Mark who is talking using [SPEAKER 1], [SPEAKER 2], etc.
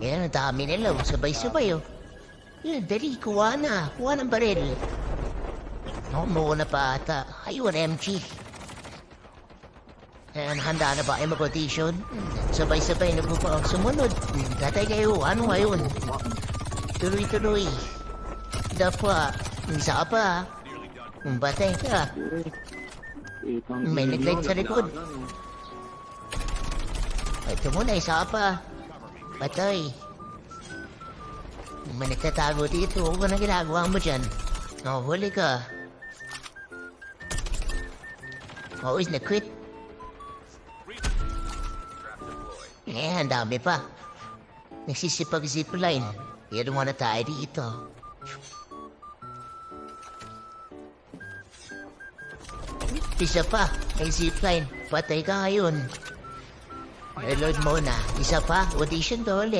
[SPEAKER 1] Yan, ang dami nila. Sabay-sabay, oh. Yan, dali. Kuha na. Kuha ng baril. Ako, muna pa ata. Ayun, MG. Yan, handa na ba kayo mag-audition? Sabay-sabay na po pa ang sumunod. Tatay kayo, ano ngayon? Tuloy-tuloy. Dapa, isa ka pa. Batay ka. May nag-light sa likod. Ito muna, isa ka pa. Batay. May nagtatago dito. Huwag na ginagawa mo dyan. Huli ka. Always na-quit. Ang dami pa. Nagsisipag zipline. Yan muna tayo dito. Isa pa. May zipline. Patay ka ngayon. Reload muna. Isa pa. Audition to ulit.